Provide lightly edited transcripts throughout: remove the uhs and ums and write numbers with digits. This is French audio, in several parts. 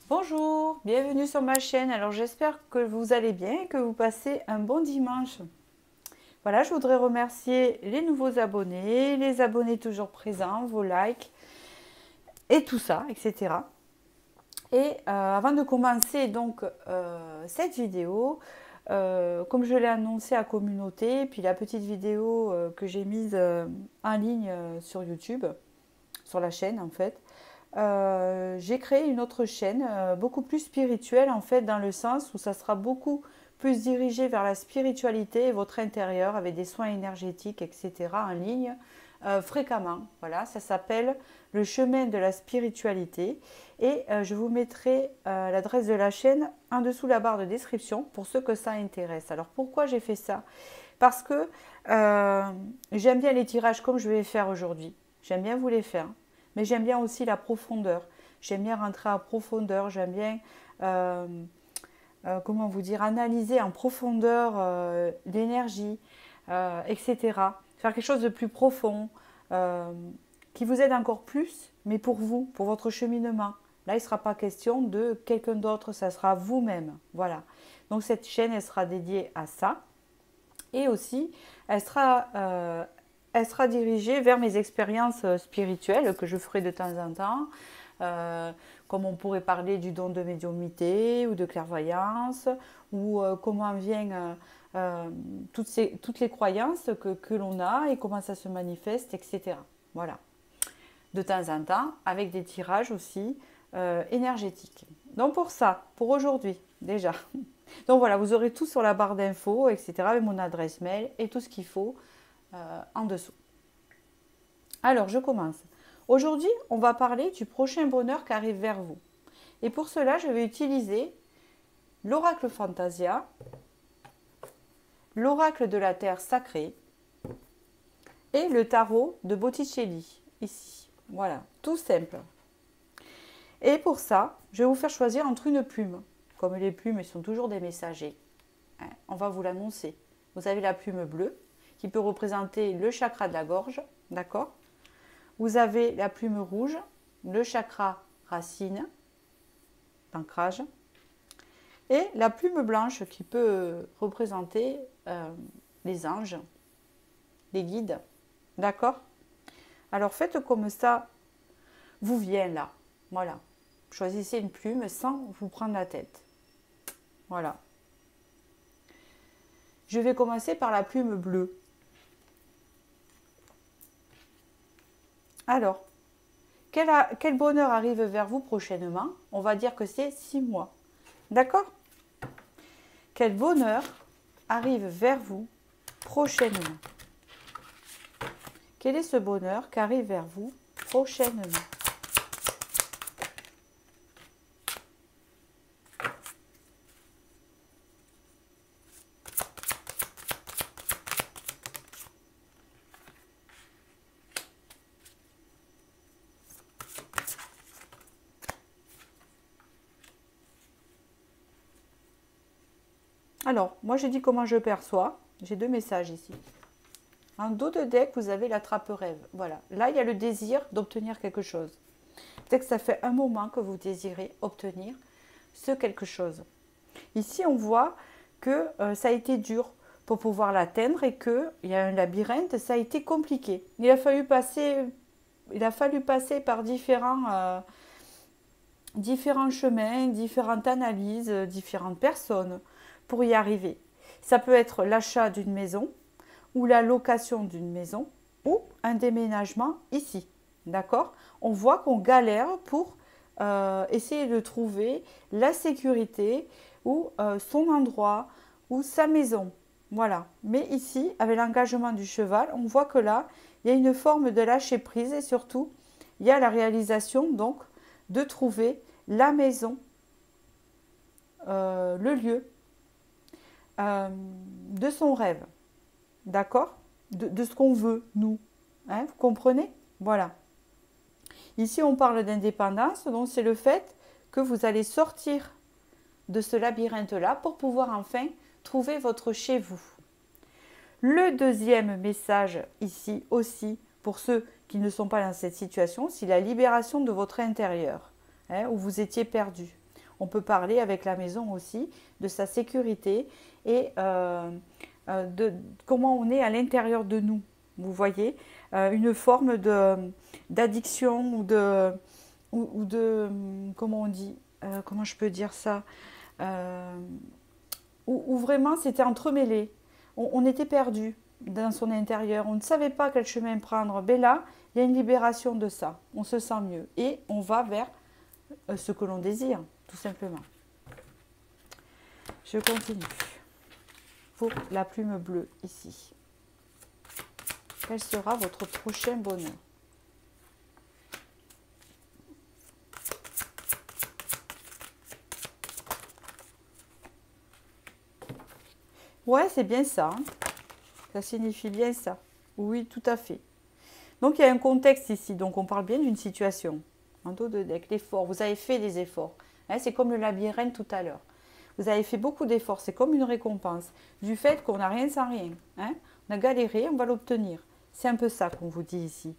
Bonjour, bienvenue sur ma chaîne. Alors j'espère que vous allez bien et que vous passez un bon dimanche. Voilà, je voudrais remercier les nouveaux abonnés, les abonnés toujours présents, vos likes et tout ça, etc. Et avant de commencer donc cette vidéo, comme je l'ai annoncé à communauté, puis la petite vidéo que j'ai mise en ligne sur YouTube, sur la chaîne en fait, j'ai créé une autre chaîne beaucoup plus spirituelle en fait, dans le sens où ça sera beaucoup plus dirigé vers la spiritualité et votre intérieur avec des soins énergétiques, etc. en ligne fréquemment. Voilà, ça s'appelle le chemin de la spiritualité et je vous mettrai l'adresse de la chaîne en dessous la barre de description pour ceux que ça intéresse. Alors pourquoi j'ai fait ça? Parce que j'aime bien les tirages comme je vais faire aujourd'hui. J'aime bien vous les faire. Mais j'aime bien aussi la profondeur. J'aime bien rentrer en profondeur. J'aime bien, comment vous dire, analyser en profondeur l'énergie, etc. Faire quelque chose de plus profond, qui vous aide encore plus, mais pour vous, pour votre cheminement. Là, il ne sera pas question de quelqu'un d'autre, ça sera vous-même. Voilà. Donc cette chaîne, elle sera dédiée à ça. Et aussi, elle sera dirigée vers mes expériences spirituelles que je ferai de temps en temps, comme on pourrait parler du don de médiumnité ou de clairvoyance, ou comment viennent toutes les croyances que l'on a et comment ça se manifeste, etc. Voilà. De temps en temps, avec des tirages aussi énergétiques. Donc pour ça, pour aujourd'hui, déjà. Donc voilà, vous aurez tout sur la barre d'infos, etc. avec mon adresse mail et tout ce qu'il faut en dessous. Alors, je commence. Aujourd'hui, on va parler du prochain bonheur qui arrive vers vous. Et pour cela, je vais utiliser l'oracle Fantasia, l'oracle de la terre sacrée et le tarot de Botticelli, ici. Voilà, tout simple. Et pour ça, je vais vous faire choisir entre une plume. Comme les plumes sont toujours des messagers, on va vous l'annoncer. Vous avez la plume bleue qui peut représenter le chakra de la gorge, d'accord? Vous avez la plume rouge, le chakra racine, l'ancrage, et la plume blanche qui peut représenter les anges, les guides, d'accord? Alors faites comme ça vous vient là, voilà. Choisissez une plume sans vous prendre la tête. Voilà. Je vais commencer par la plume bleue. Alors, quel bonheur arrive vers vous prochainement? On va dire que c'est 6 mois. D'accord? Quel bonheur arrive vers vous prochainement? Quel est ce bonheur qui arrive vers vous prochainement? Alors, moi je dis comment je perçois. J'ai deux messages ici. En dos de deck, vous avez la trappe-rêve. Voilà. Là, il y a le désir d'obtenir quelque chose. Peut-être que ça fait un moment que vous désirez obtenir ce quelque chose. Ici, on voit que ça a été dur pour pouvoir l'atteindre et qu'il y a un labyrinthe, ça a été compliqué. Il a fallu passer par différents chemins, différentes analyses, différentes personnes pour y arriver. Ça peut être l'achat d'une maison ou la location d'une maison ou un déménagement ici. D'accord? On voit qu'on galère pour essayer de trouver la sécurité ou son endroit ou sa maison. Voilà. Mais ici, avec l'engagement du cheval, on voit que là, il y a une forme de lâcher prise et surtout, il y a la réalisation donc de trouver la maison, le lieu de son rêve. D'accord? De ce qu'on veut, nous. Hein, vous comprenez? Voilà. Ici, on parle d'indépendance, donc c'est le fait que vous allez sortir de ce labyrinthe-là pour pouvoir enfin trouver votre chez vous. Le deuxième message ici aussi, pour ceux qui ne sont pas dans cette situation, c'est la libération de votre intérieur, hein, où vous étiez perdu. On peut parler avec la maison aussi de sa sécurité et de comment on est à l'intérieur de nous. Vous voyez, une forme d'addiction ou de, comment on dit, comment je peux dire ça, euh, où vraiment c'était entremêlé. On était perdu dans son intérieur, on ne savait pas quel chemin prendre. Mais là, il y a une libération de ça, on se sent mieux et on va vers ce que l'on désire, tout simplement. Je continue. Pour la plume bleue ici. Quel sera votre prochain bonheur? Ouais, c'est bien ça. Hein. Ça signifie bien ça. Oui, tout à fait. Donc, il y a un contexte ici. Donc, on parle bien d'une situation. En dos de deck, l'effort. Vous avez fait des efforts. Hein, c'est comme le labyrinthe tout à l'heure. Vous avez fait beaucoup d'efforts. C'est comme une récompense du fait qu'on n'a rien sans rien. Hein. On a galéré, on va l'obtenir. C'est un peu ça qu'on vous dit ici.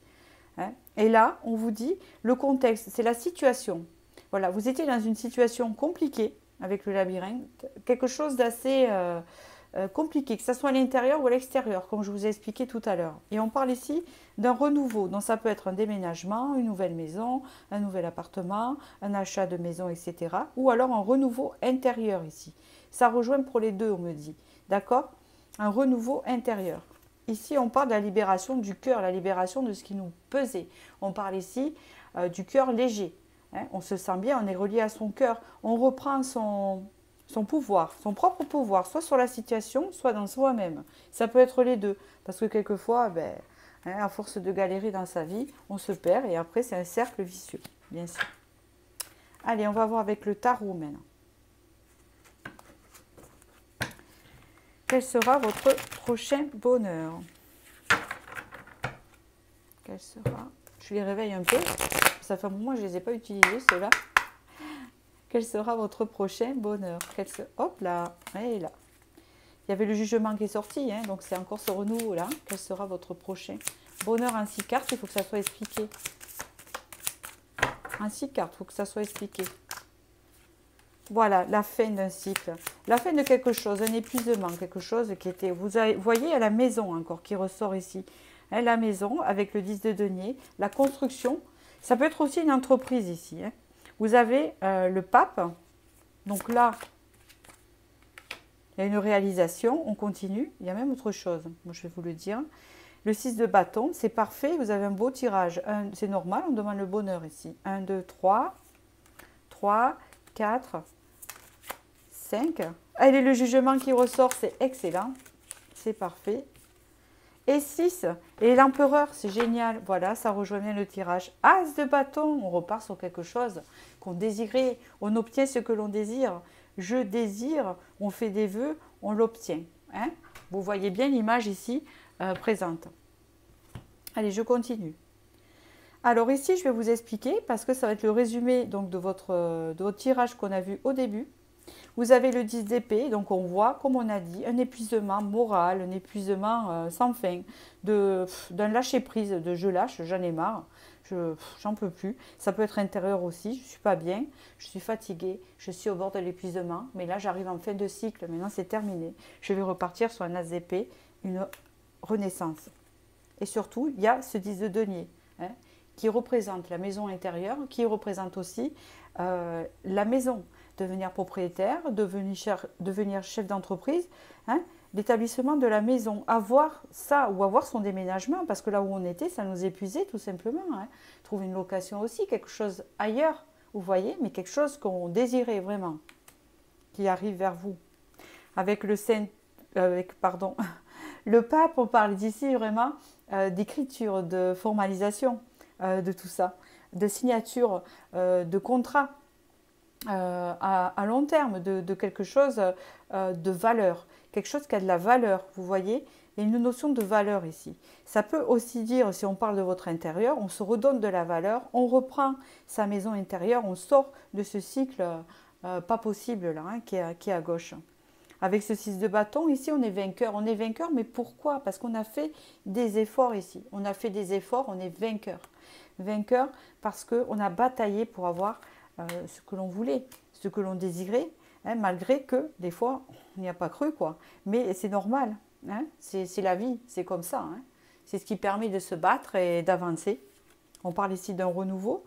Hein. Et là, on vous dit le contexte, c'est la situation. Voilà, vous étiez dans une situation compliquée avec le labyrinthe. Quelque chose d'assez... compliqué, que ce soit à l'intérieur ou à l'extérieur, comme je vous ai expliqué tout à l'heure. Et on parle ici d'un renouveau, donc ça peut être un déménagement, une nouvelle maison, un nouvel appartement, un achat de maison, etc. Ou alors un renouveau intérieur ici. Ça rejoint pour les deux, on me dit. D'accord? Un renouveau intérieur. Ici, on parle de la libération du cœur, la libération de ce qui nous pesait. On parle ici du cœur léger. Hein? On se sent bien, on est relié à son cœur. On reprend son pouvoir, son propre pouvoir, soit sur la situation, soit dans soi-même. Ça peut être les deux, parce que quelquefois, à force de galérer dans sa vie, on se perd et après c'est un cercle vicieux, bien sûr. Allez, on va voir avec le tarot maintenant. Quel sera votre prochain bonheur? Quel sera? Je les réveille un peu, ça fait un moment que je ne les ai pas utilisés, ceux-là. Quel sera votre prochain bonheur? Hop là, et là. Il y avait le jugement qui est sorti, hein, donc c'est encore ce renouveau-là. Quel sera votre prochain bonheur en 6 cartes? Il faut que ça soit expliqué. En 6 cartes, il faut que ça soit expliqué. Voilà, la fin d'un cycle. La fin de quelque chose, un épuisement, quelque chose qui était... Vous voyez, à la maison encore qui ressort ici. Hein, la maison avec le 10 de denier, la construction. Ça peut être aussi une entreprise ici, hein. Vous avez le pape, donc là, il y a une réalisation, on continue, il y a même autre chose, moi je vais vous le dire. Le 6 de bâton, c'est parfait, vous avez un beau tirage, c'est normal, on demande le bonheur ici. 1, 2, 3, 3, 4, 5. Allez, le jugement qui ressort, c'est excellent, c'est parfait. Et 6, et l'empereur, c'est génial. Voilà, ça rejoint bien le tirage. As de bâton, on repart sur quelque chose qu'on désirait. On obtient ce que l'on désire. Je désire, on fait des vœux, on l'obtient. Hein? Vous voyez bien l'image ici présente. Allez, je continue. Alors ici, je vais vous expliquer, parce que ça va être le résumé donc, de votre tirage qu'on a vu au début. Vous avez le 10 d'épée, donc on voit, comme on a dit, un épuisement moral, un épuisement sans fin, d'un lâcher-prise, de je lâche, j'en ai marre, j'en peux plus. Ça peut être intérieur aussi, je ne suis pas bien, je suis fatiguée, je suis au bord de l'épuisement, mais là j'arrive en fin de cycle, maintenant c'est terminé. Je vais repartir sur un as d'épée, une renaissance. Et surtout, il y a ce 10 de denier, hein, qui représente la maison intérieure, qui représente aussi la maison. Devenir propriétaire, devenir chef d'entreprise, hein, l'établissement de la maison, avoir ça ou avoir son déménagement, parce que là où on était, ça nous épuisait tout simplement. Hein. Trouver une location aussi, quelque chose ailleurs, vous voyez, mais quelque chose qu'on désirait vraiment, qui arrive vers vous. Avec le le pape, on parle d'ici vraiment d'écriture, de formalisation de tout ça, de signature, de contrat. À long terme, de quelque chose de valeur, quelque chose qui a de la valeur, vous voyez, il y a une notion de valeur ici. Ça peut aussi dire, si on parle de votre intérieur, on se redonne de la valeur, on reprend sa maison intérieure, on sort de ce cycle pas possible là, hein, qui est à gauche. Avec ce 6 de bâton, ici on est vainqueur, mais pourquoi? Parce qu'on a fait des efforts ici, on a fait des efforts, on est vainqueur. Vainqueur parce qu'on a bataillé pour avoir ce que l'on voulait, ce que l'on désirait, hein, malgré que des fois, on n'y a pas cru, quoi. Mais c'est normal, hein, c'est la vie, c'est comme ça. Hein. C'est ce qui permet de se battre et d'avancer. On parle ici d'un renouveau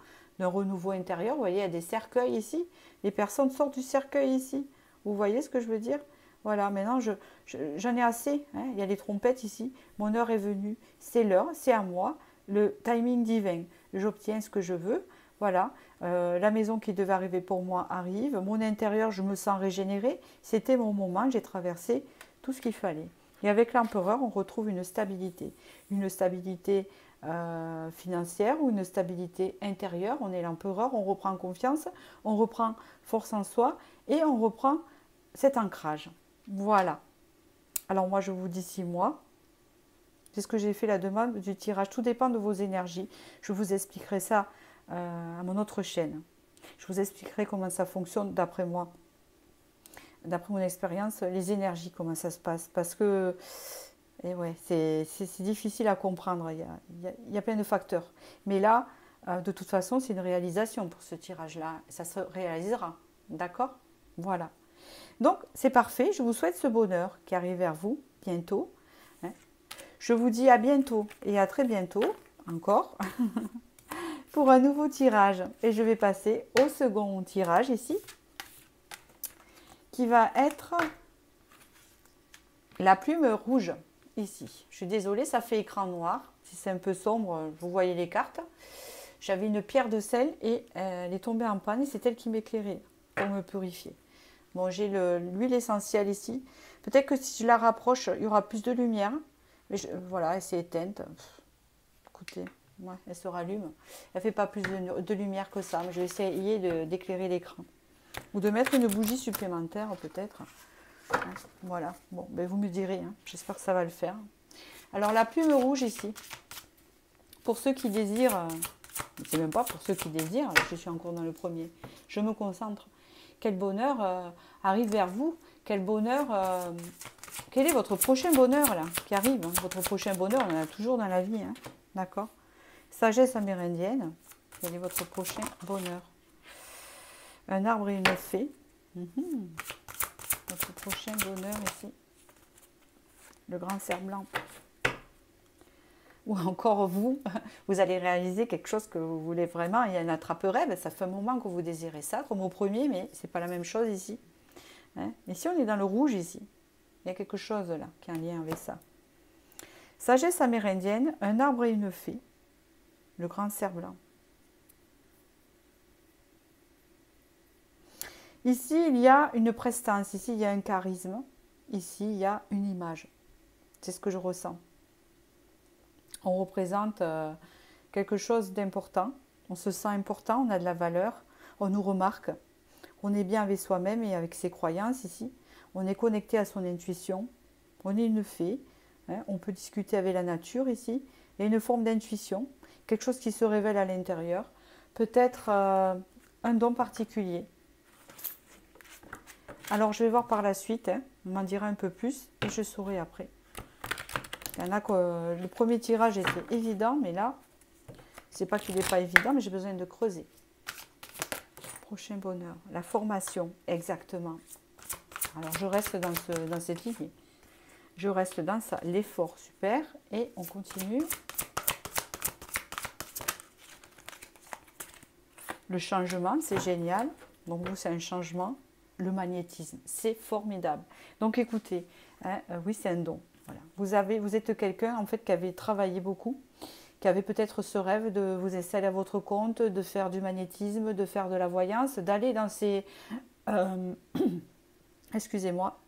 intérieur. Vous voyez, il y a des cercueils ici. Les personnes sortent du cercueil ici. Vous voyez ce que je veux dire? Voilà, maintenant, j'en ai assez. Hein. Il y a les trompettes ici. Mon heure est venue. C'est l'heure, c'est à moi. Le timing divin. J'obtiens ce que je veux. Voilà, la maison qui devait arriver pour moi arrive. Mon intérieur, je me sens régénérée. C'était mon moment. J'ai traversé tout ce qu'il fallait. Et avec l'empereur, on retrouve une stabilité. Une stabilité financière ou une stabilité intérieure. On est l'empereur, on reprend confiance, on reprend force en soi et on reprend cet ancrage. Voilà. Alors moi, je vous dis 6 mois. C'est ce que j'ai fait la demande du tirage. Tout dépend de vos énergies. Je vous expliquerai ça à mon autre chaîne. Je vous expliquerai comment ça fonctionne d'après moi. D'après mon expérience, les énergies, comment ça se passe. Parce que et ouais, c'est difficile à comprendre. Il y a plein de facteurs. Mais là, de toute façon, c'est une réalisation pour ce tirage-là. Ça se réalisera. D'accord? Voilà. Donc, c'est parfait. Je vous souhaite ce bonheur qui arrive vers vous bientôt. Hein. Je vous dis à bientôt et à très bientôt, encore, pour un nouveau tirage. Et je vais passer au second tirage ici, qui va être la plume rouge. Ici, je suis désolée, ça fait écran noir. Si c'est un peu sombre, vous voyez les cartes. J'avais une pierre de sel et elle est tombée en panne et c'est elle qui m'éclairait pour me purifier. Bon, j'ai l'huile essentielle ici. Peut-être que si je la rapproche, il y aura plus de lumière. Mais voilà, elle s'est éteinte. Écoutez, ouais, elle se rallume. Elle ne fait pas plus de lumière que ça. Mais je vais essayer d'éclairer l'écran. Ou de mettre une bougie supplémentaire peut-être. Voilà, bon, ben vous me direz, hein. J'espère que ça va le faire. Alors la plume rouge ici, pour ceux qui désirent, c'est même pas pour ceux qui désirent, je suis encore dans le premier, je me concentre. Quel bonheur arrive vers vous, quel bonheur, quel est votre prochain bonheur là, qui arrive, hein. Votre prochain bonheur, on en a toujours dans la vie, hein. D'accord. Sagesse amérindienne, quel est votre prochain bonheur? Un arbre et une fée. Votre prochain bonheur ici. Le grand cerf blanc. Ou encore vous, vous allez réaliser quelque chose que vous voulez vraiment. Il y a un attrape-rêve. Ça fait un moment que vous désirez ça, comme au premier, mais c'est pas la même chose ici. Hein? Ici, on est dans le rouge ici. Il y a quelque chose là qui a un lien avec ça. Sagesse amérindienne, un arbre et une fée. Le grand cerf blanc. Ici, il y a une prestance, ici, il y a un charisme, ici, il y a une image. C'est ce que je ressens. On représente quelque chose d'important, on se sent important, on a de la valeur, on nous remarque, on est bien avec soi-même et avec ses croyances ici, on est connecté à son intuition, on est une fée, hein, on peut discuter avec la nature ici, il y a une forme d'intuition, quelque chose qui se révèle à l'intérieur, peut-être un don particulier. Alors, je vais voir par la suite, hein, on m'en dira un peu plus et je saurai après. Il y en a que le premier tirage était évident, mais là, c'est pas qu'il n'est pas évident, mais j'ai besoin de creuser. Prochain bonheur, la formation, exactement. Alors, je reste dans cette lignée. Je reste dans ça, l'effort, super, et on continue. Le changement, c'est génial. Donc, vous, c'est un changement. Le magnétisme, c'est formidable. Donc écoutez, hein, oui c'est un don. Voilà. Vous êtes quelqu'un en fait qui avait travaillé beaucoup, qui avait peut-être ce rêve de vous installer à votre compte, de faire du magnétisme, de faire de la voyance, d'aller dans ces, excusez-moi,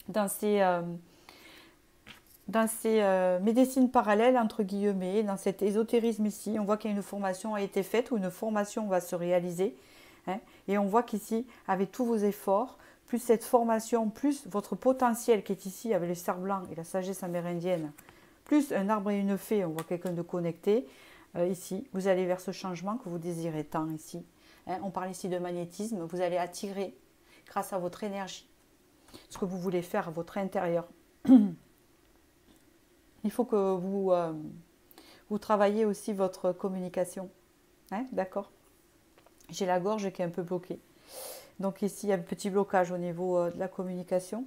dans ces médecines parallèles entre guillemets, dans cet ésotérisme ici. On voit qu'il y a une formation a été faite ou une formation va se réaliser. Hein, et on voit qu'ici, avec tous vos efforts, plus cette formation, plus votre potentiel qui est ici avec le cerf blanc et la sagesse amérindienne, plus un arbre et une fée, on voit quelqu'un de connecté, ici, vous allez vers ce changement que vous désirez tant ici. Hein, on parle ici de magnétisme, vous allez attirer, grâce à votre énergie, ce que vous voulez faire à votre intérieur. Il faut que vous travaillez aussi votre communication. Hein, d'accord ? J'ai la gorge qui est un peu bloquée. Donc ici, il y a un petit blocage au niveau de la communication.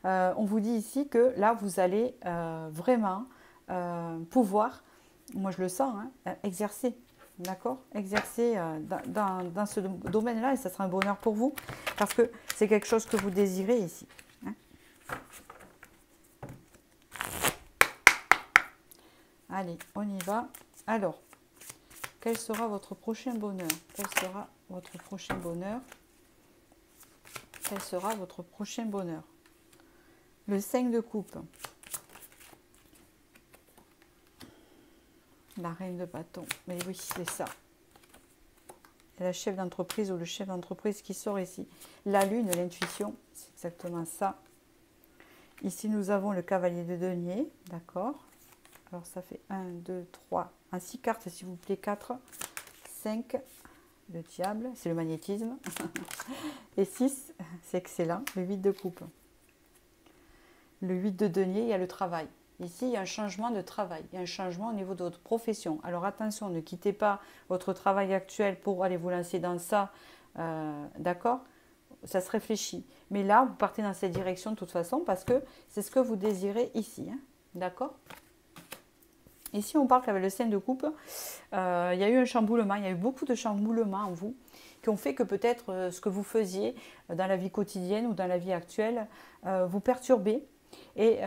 On vous dit ici que là, vous allez vraiment pouvoir, moi je le sens, hein, exercer. D'accord. Exercer dans ce domaine-là, et ça sera un bonheur pour vous, parce que c'est quelque chose que vous désirez ici. Hein. Allez, on y va. Alors, quel sera votre prochain bonheur? Quel sera votre prochain bonheur? Quel sera votre prochain bonheur? Le 5 de coupe. La reine de bâton. Mais oui, c'est ça. La chef d'entreprise ou le chef d'entreprise qui sort ici. La lune, l'intuition, c'est exactement ça. Ici, nous avons le cavalier de denier. D'accord. Alors, ça fait 1, 2, 3. En 6 cartes, s'il vous plaît, 4, 5. Le diable, c'est le magnétisme. Et 6, c'est excellent. Le 8 de coupe. Le 8 de denier, il y a le travail. Ici, il y a un changement de travail, il y a un changement au niveau de votre profession. Alors attention, ne quittez pas votre travail actuel pour aller vous lancer dans ça, d'accord? Ça se réfléchit. Mais là, vous partez dans cette direction de toute façon parce que c'est ce que vous désirez ici, hein, d'accord? Ici, on parle qu'avec le 5 de coupe, il y a eu un chamboulement, il y a eu beaucoup de chamboulements en vous qui ont fait que peut-être ce que vous faisiez dans la vie quotidienne ou dans la vie actuelle vous perturbait. Et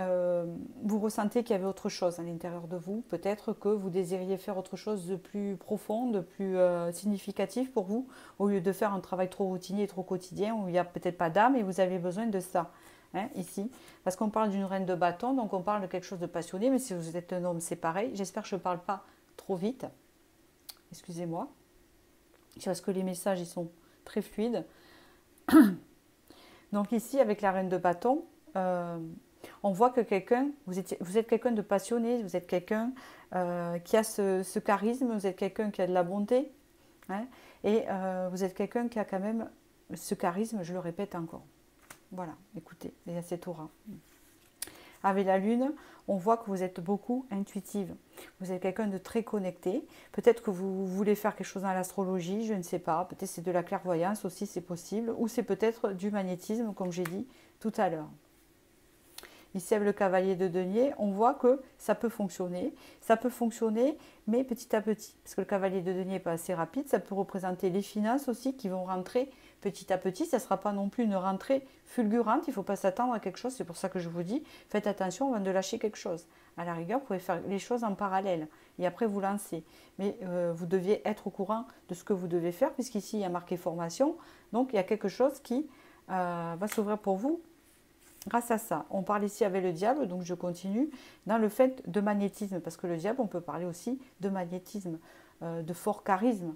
vous ressentez qu'il y avait autre chose à l'intérieur de vous. Peut-être que vous désiriez faire autre chose de plus profond, de plus significatif pour vous, au lieu de faire un travail trop routinier et trop quotidien, où il n'y a peut-être pas d'âme et vous avez besoin de ça, hein, ici. Parce qu'on parle d'une reine de bâton, donc on parle de quelque chose de passionné, mais si vous êtes un homme, c'est pareil. J'espère que je ne parle pas trop vite. Excusez-moi. Parce que les messages, ils sont très fluides. Donc ici, avec la reine de bâton, on voit que vous êtes quelqu'un de passionné, vous êtes quelqu'un qui a ce charisme, vous êtes quelqu'un qui a de la bonté, hein, et vous êtes quelqu'un qui a quand même ce charisme, je le répète encore. Voilà, écoutez, il y a cette aura. Avec la lune, on voit que vous êtes beaucoup intuitive. Vous êtes quelqu'un de très connecté. Peut-être que vous voulez faire quelque chose dans l'astrologie, je ne sais pas. Peut-être c'est de la clairvoyance aussi, c'est possible. Ou c'est peut-être du magnétisme, comme j'ai dit tout à l'heure. Ici, avec le cavalier de denier, on voit que ça peut fonctionner. Ça peut fonctionner, mais petit à petit. Parce que le cavalier de denier n'est pas assez rapide. Ça peut représenter les finances aussi qui vont rentrer petit à petit. Ça ne sera pas non plus une rentrée fulgurante. Il ne faut pas s'attendre à quelque chose. C'est pour ça que je vous dis, faites attention avant de lâcher quelque chose. À la rigueur, vous pouvez faire les choses en parallèle. Et après, vous lancez. Mais vous deviez être au courant de ce que vous devez faire, puisqu'ici, il y a marqué formation. Donc, il y a quelque chose qui va s'ouvrir pour vous. Grâce à ça, on parle ici avec le diable, donc je continue, dans le fait de magnétisme, parce que le diable, on peut parler aussi de magnétisme, de fort charisme.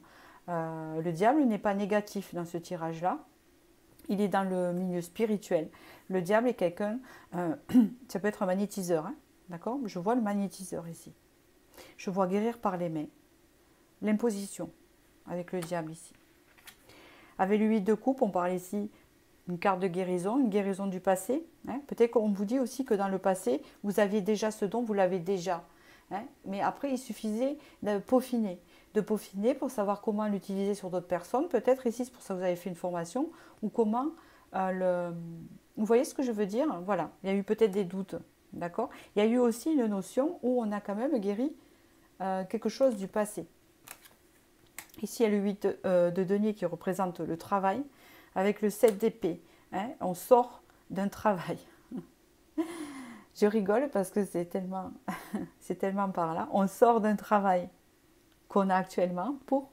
Le diable n'est pas négatif dans ce tirage-là, il est dans le milieu spirituel. Le diable est quelqu'un, ça peut être un magnétiseur, hein, d'accord? Je vois le magnétiseur ici. Je vois guérir par les mains. L'imposition avec le diable ici. Avec le 8 de coupe, on parle ici une carte de guérison, une guérison du passé. Hein. Peut-être qu'on vous dit aussi que dans le passé, vous aviez déjà ce don, vous l'avez déjà. Hein. Mais après, il suffisait de peaufiner pour savoir comment l'utiliser sur d'autres personnes. Peut-être ici, c'est pour ça que vous avez fait une formation, ou comment Vous voyez ce que je veux dire? Voilà, il y a eu peut-être des doutes, d'accord? Il y a eu aussi une notion où on a quand même guéri quelque chose du passé. Ici, il y a le 8 de denier qui représente le travail. Avec le 7 d'épée, hein, on sort d'un travail. Je rigole parce que c'est tellement, c'est tellement par là. On sort d'un travail qu'on a actuellement pour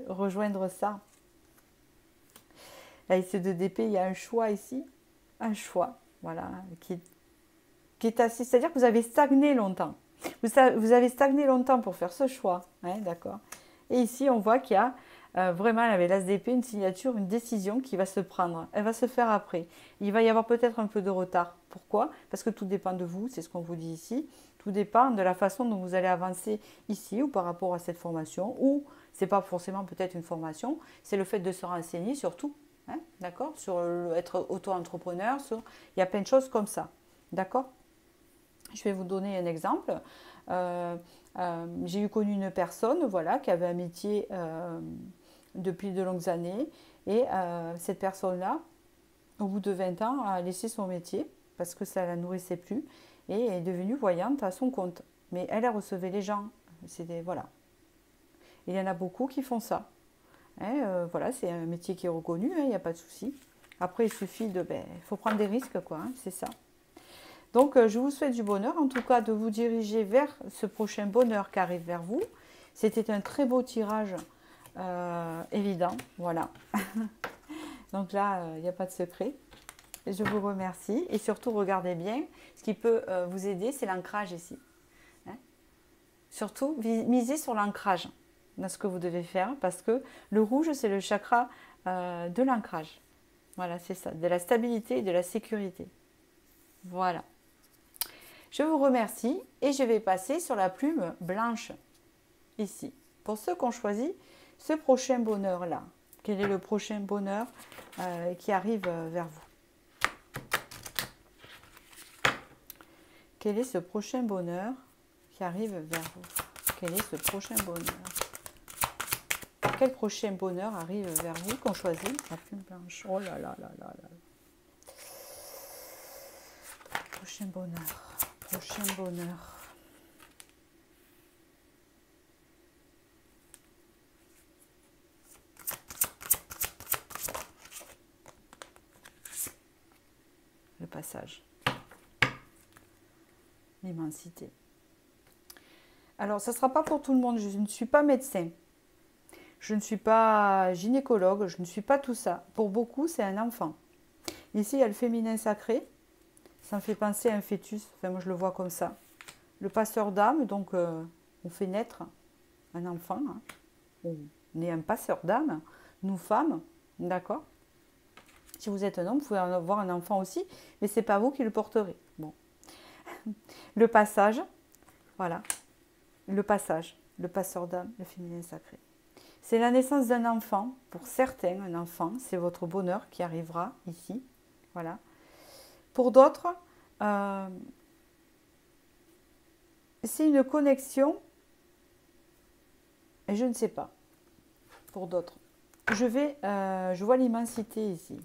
rejoindre ça. Là, ici, 2 d'épée, il y a un choix ici. Un choix, voilà, qui est assez... C'est-à-dire que vous avez stagné longtemps. Vous avez stagné longtemps pour faire ce choix, hein, d'accord? Et ici, on voit qu'il y a vraiment, avec l'as d'épée, une signature, une décision qui va se prendre. Elle va se faire après. Il va y avoir peut-être un peu de retard. Pourquoi? Parce que tout dépend de vous, c'est ce qu'on vous dit ici. Tout dépend de la façon dont vous allez avancer ici ou par rapport à cette formation. Ou, c'est pas forcément peut-être une formation, c'est le fait de se renseigner surtout. Hein, d'accord? Sur être auto-entrepreneur, il y a plein de choses comme ça. D'accord? Je vais vous donner un exemple. J'ai connu une personne, voilà, qui avait un métier depuis de longues années. Et cette personne-là, au bout de 20 ans, a laissé son métier parce que ça ne la nourrissait plus et est devenue voyante à son compte. Mais elle a recevait les gens. Voilà. Il y en a beaucoup qui font ça. Hein, voilà, c'est un métier qui est reconnu, il n'y a pas de souci. Après, il suffit de... il faut prendre des risques, quoi, hein, c'est ça. Donc, je vous souhaite du bonheur, en tout cas, de vous diriger vers ce prochain bonheur qui arrive vers vous. C'était un très beau tirage, évident, voilà. Donc là, il n'y a pas de secret. Je vous remercie. Et surtout, regardez bien, ce qui peut vous aider, c'est l'ancrage ici. Hein, surtout, misez sur l'ancrage dans ce que vous devez faire, parce que le rouge, c'est le chakra de l'ancrage. Voilà, c'est ça, de la stabilité et de la sécurité. Voilà. Je vous remercie et je vais passer sur la plume blanche, ici. Pour ceux qui ont choisi ce prochain bonheur-là. Quel est le prochain bonheur qui arrive vers vous? Quel est ce prochain bonheur qui arrive vers vous? Quel est ce prochain bonheur? Quel prochain bonheur arrive vers vous qu'on choisit la plume blanche? Oh là là là là là. Prochain bonheur. Prochain bonheur. Le passage. L'immensité. Alors, ça ne sera pas pour tout le monde. Je ne suis pas médecin. Je ne suis pas gynécologue. Je ne suis pas tout ça. Pour beaucoup, c'est un enfant. Ici, il y a le féminin sacré. Ça me fait penser à un fœtus. Enfin, moi, je le vois comme ça. Le passeur d'âme, donc, on fait naître un enfant. Hein. On est un passeur d'âme, nous femmes, d'accord? Si vous êtes un homme, vous pouvez avoir un enfant aussi, mais ce n'est pas vous qui le porterez. Bon. Le passage, voilà. Le passage, le passeur d'âme, le féminin sacré. C'est la naissance d'un enfant. Pour certains, un enfant, c'est votre bonheur qui arrivera ici. Voilà. Pour d'autres, c'est une connexion, et je ne sais pas. Pour d'autres. Je vois l'immensité ici.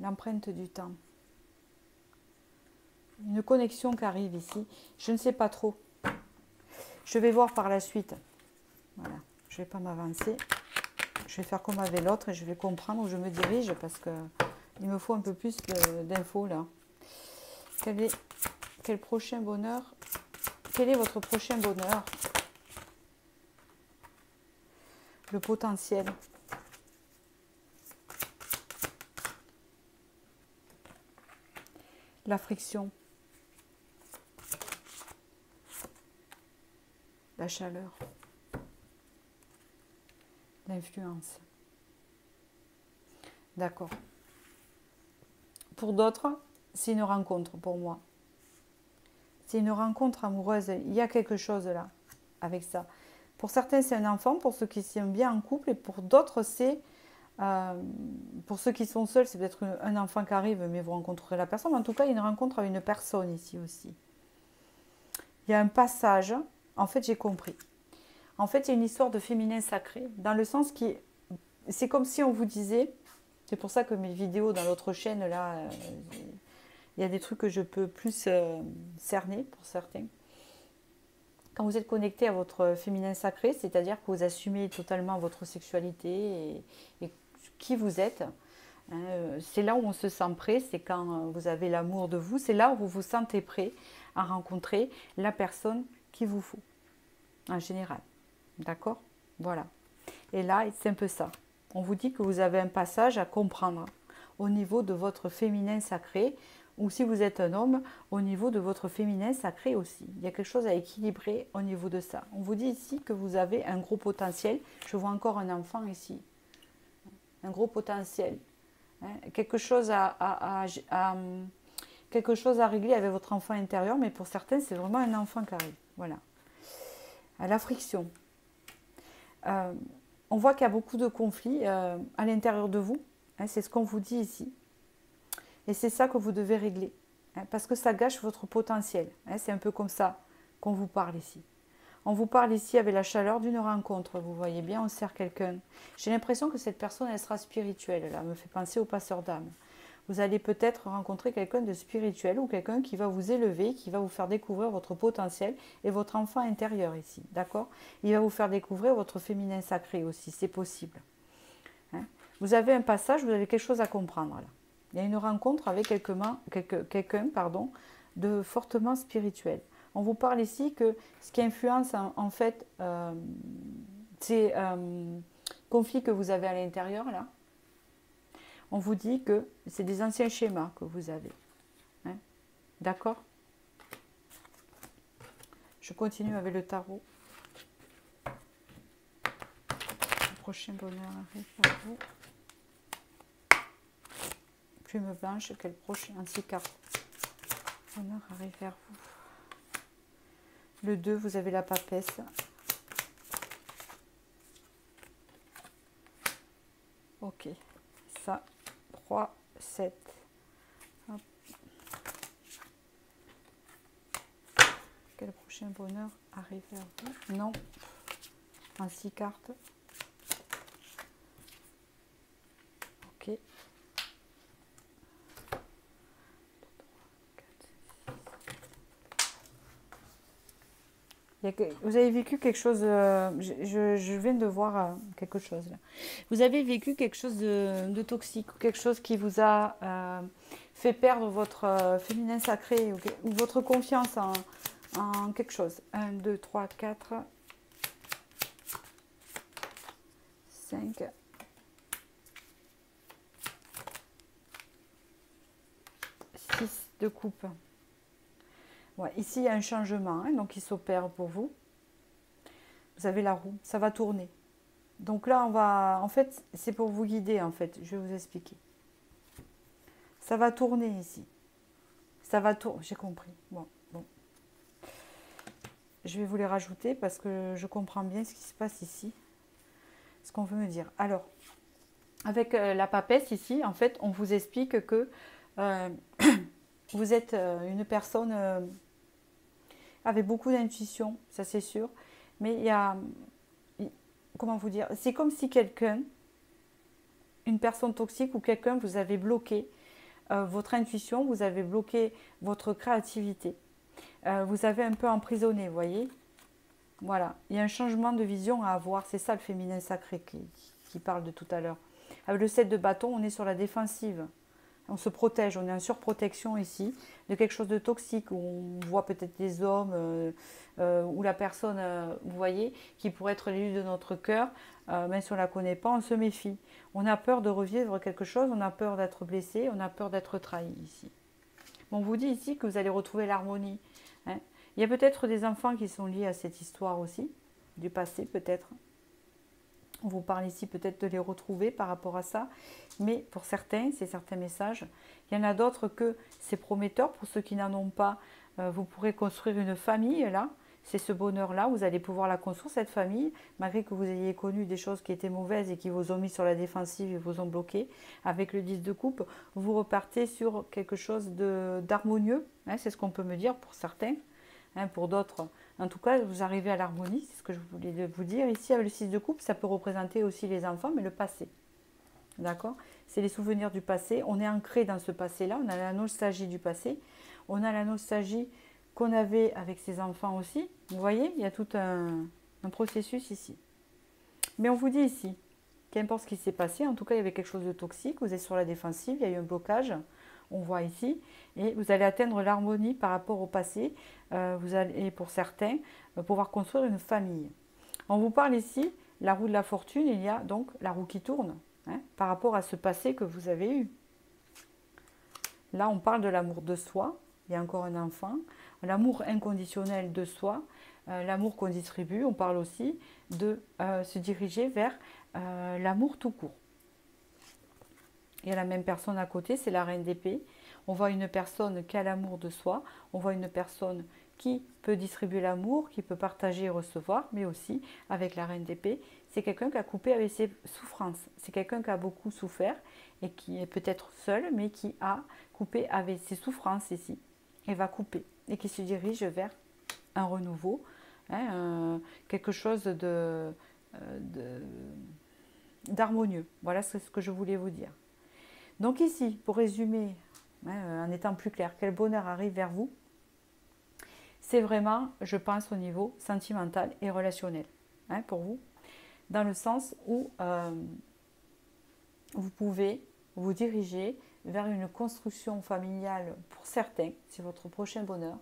L'empreinte du temps. Une connexion qui arrive ici. Je ne sais pas trop. Je vais voir par la suite. Voilà. Je ne vais pas m'avancer. Je vais faire comme avec l'autre et je vais comprendre où je me dirige parce que il me faut un peu plus d'infos là. Quel prochain bonheur? Quel est votre prochain bonheur? Le potentiel. La friction. La chaleur. L'influence. D'accord. Pour d'autres, c'est une rencontre pour moi. C'est une rencontre amoureuse. Il y a quelque chose là avec ça. Pour certains, c'est un enfant, pour ceux qui sont bien en couple, et pour d'autres, c'est... pour ceux qui sont seuls, c'est peut-être un enfant qui arrive, mais vous rencontrerez la personne. En tout cas, il y a une rencontre avec une personne ici aussi. Il y a un passage. En fait, j'ai compris. En fait, il y a une histoire de féminin sacré, dans le sens qui... C'est comme si on vous disait... C'est pour ça que mes vidéos dans l'autre chaîne, là, il y a des trucs que je peux plus cerner pour certains. Quand vous êtes connecté à votre féminin sacré, c'est-à-dire que vous assumez totalement votre sexualité et qui vous êtes, c'est là où on se sent prêt, c'est quand vous avez l'amour de vous, c'est là où vous vous sentez prêt à rencontrer la personne qu'il vous faut, en général. D'accord? Voilà. Et là, c'est un peu ça. On vous dit que vous avez un passage à comprendre au niveau de votre féminin sacré, ou si vous êtes un homme, au niveau de votre féminin sacré aussi. Il y a quelque chose à équilibrer au niveau de ça. On vous dit ici que vous avez un gros potentiel. Je vois encore un enfant ici. Un gros potentiel. Quelque chose quelque chose à régler avec votre enfant intérieur, mais pour certains, c'est vraiment un enfant qui arrive. Voilà. À la friction. On voit qu'il y a beaucoup de conflits à l'intérieur de vous. C'est ce qu'on vous dit ici. Et c'est ça que vous devez régler. Parce que ça gâche votre potentiel. C'est un peu comme ça qu'on vous parle ici. On vous parle ici avec la chaleur d'une rencontre. Vous voyez bien, on sert quelqu'un. J'ai l'impression que cette personne, elle sera spirituelle. Là, me fait penser au passeur d'âme. Vous allez peut-être rencontrer quelqu'un de spirituel ou quelqu'un qui va vous élever, qui va vous faire découvrir votre potentiel et votre enfant intérieur ici. D'accord? Il va vous faire découvrir votre féminin sacré aussi. C'est possible. Hein? Vous avez un passage, vous avez quelque chose à comprendre là. Il y a une rencontre avec quelqu'un de fortement spirituel. On vous parle ici que ce qui influence en fait ces conflits que vous avez à l'intérieur là. On vous dit que c'est des anciens schémas que vous avez. Hein? D'accord? Je continue avec le tarot. Le prochain bonheur arrive pour vous. Plume blanche, quel prochain anti-carte bonheur arrive vers vous. Le 2, vous avez la papesse. Ok. Ça, 3, 7. Hop. Quel prochain bonheur arrive vers vous? Non. En 6 cartes. Ok. Vous avez vécu quelque chose, je viens de voir quelque chose là. Vous avez vécu quelque chose de toxique, ou quelque chose qui vous a fait perdre votre féminin sacré ou votre confiance en quelque chose. 1, 2, 3, 4, 5, 6 de coupe. Ouais, ici, il y a un changement hein, donc il s'opère pour vous. Vous avez la roue, ça va tourner. Donc là, en fait, c'est pour vous guider, en fait. Je vais vous expliquer. Ça va tourner ici. Ça va tourner, j'ai compris. Bon. Je vais vous les rajouter parce que je comprends bien ce qui se passe ici. Ce qu'on veut me dire. Alors, avec la papesse ici, en fait, on vous explique que vous êtes une personne avec beaucoup d'intuition, ça c'est sûr. Mais il y a, comment vous dire, c'est comme si quelqu'un, une personne toxique ou quelqu'un, vous avez bloqué votre intuition, vous avez bloqué votre créativité. Vous avez un peu emprisonné, vous voyez. Voilà, il y a un changement de vision à avoir, c'est ça le féminin sacré qui parle de tout à l'heure. Avec le 7 de bâton, on est sur la défensive. On se protège, on est en surprotection ici de quelque chose de toxique où on voit peut-être des hommes ou la personne, vous voyez, qui pourrait être l'élu de notre cœur, même si on ne la connaît pas, on se méfie. On a peur de revivre quelque chose, on a peur d'être blessé, on a peur d'être trahi ici. Bon, on vous dit ici que vous allez retrouver l'harmonie. Hein. Il y a peut-être des enfants qui sont liés à cette histoire aussi, du passé peut-être. On vous parle ici peut-être de les retrouver par rapport à ça. Mais pour certains, c'est certains messages. Il y en a d'autres que c'est prometteur. Pour ceux qui n'en ont pas, vous pourrez construire une famille là. C'est ce bonheur-là. Vous allez pouvoir la construire, cette famille, malgré que vous ayez connu des choses qui étaient mauvaises et qui vous ont mis sur la défensive et vous ont bloqué. Avec le 10 de coupe, vous repartez sur quelque chose d'harmonieux. Hein, c'est ce qu'on peut me dire pour certains. Hein, pour d'autres, en tout cas, vous arrivez à l'harmonie, c'est ce que je voulais vous dire. Ici, avec le 6 de coupe, ça peut représenter aussi les enfants, mais le passé. D'accord? C'est les souvenirs du passé. On est ancré dans ce passé-là. On a la nostalgie du passé. On a la nostalgie qu'on avait avec ses enfants aussi. Vous voyez, il y a tout un processus ici. Mais on vous dit ici, qu'importe ce qui s'est passé, en tout cas, il y avait quelque chose de toxique. Vous êtes sur la défensive, il y a eu un blocage. On voit ici, et vous allez atteindre l'harmonie par rapport au passé. Vous allez, pour certains, pouvoir construire une famille. On vous parle ici, la roue de la fortune, il y a donc la roue qui tourne, hein, par rapport à ce passé que vous avez eu. Là, on parle de l'amour de soi, il y a encore un enfant, l'amour inconditionnel de soi, l'amour qu'on distribue, on parle aussi de se diriger vers l'amour tout court. Il y a la même personne à côté, c'est la reine d'épée. On voit une personne qui a l'amour de soi, on voit une personne qui peut distribuer l'amour, qui peut partager et recevoir, mais aussi avec la reine d'épée, c'est quelqu'un qui a coupé avec ses souffrances. C'est quelqu'un qui a beaucoup souffert et qui est peut-être seul, mais qui a coupé avec ses souffrances ici. Et va couper et qui se dirige vers un renouveau, hein, quelque chose d'harmonieux. Voilà, c'est ce que je voulais vous dire. Donc ici, pour résumer, hein, en étant plus clair, quel bonheur arrive vers vous, c'est vraiment, je pense, au niveau sentimental et relationnel, hein, pour vous, dans le sens où vous pouvez vous diriger vers une construction familiale pour certains, c'est votre prochain bonheur,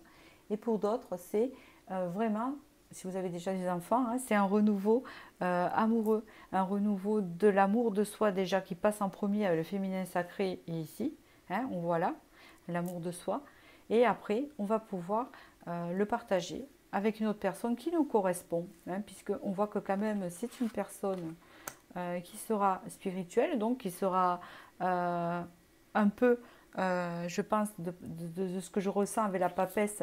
et pour d'autres, c'est vraiment, si vous avez déjà des enfants, hein, c'est un renouveau amoureux, un renouveau de l'amour de soi déjà qui passe en premier avec le féminin sacré et ici, hein, on voit là, l'amour de soi, et après, on va pouvoir le partager avec une autre personne qui nous correspond, hein, puisqu'on voit que quand même c'est une personne qui sera spirituelle, donc qui sera un peu, je pense, de ce que je ressens avec la papesse,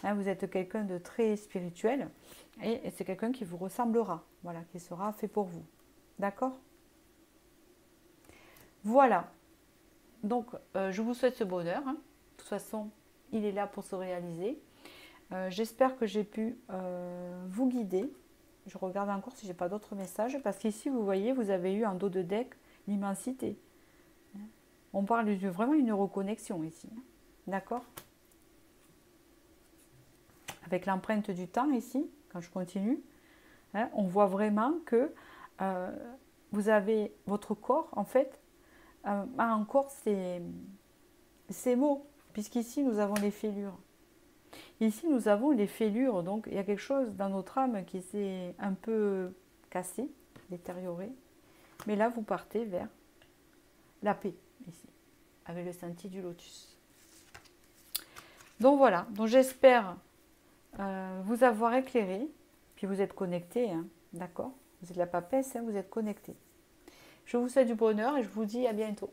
hein, vous êtes quelqu'un de très spirituel et c'est quelqu'un qui vous ressemblera, voilà, qui sera fait pour vous. D'accord? Voilà, donc je vous souhaite ce bonheur, hein. De toute façon, il est là pour se réaliser. J'espère que j'ai pu vous guider. Je regarde encore si j'ai pas d'autres messages parce qu'ici, vous voyez, vous avez eu en dos de deck l'immensité. On parle de vraiment une reconnexion ici. D'accord? Avec l'empreinte du temps ici, quand je continue, hein, on voit vraiment que vous avez votre corps, en fait, a encore ces mots, puisqu'ici, nous avons les fêlures. Ici, nous avons les fêlures, donc il y a quelque chose dans notre âme qui s'est un peu cassé, détérioré. Mais là, vous partez vers la paix, ici, avec le sentier du lotus. Donc voilà, donc j'espère vous avoir éclairé, puis vous êtes connecté, hein, d'accord? Vous êtes la papesse, hein, vous êtes connecté. Je vous souhaite du bonheur et je vous dis à bientôt.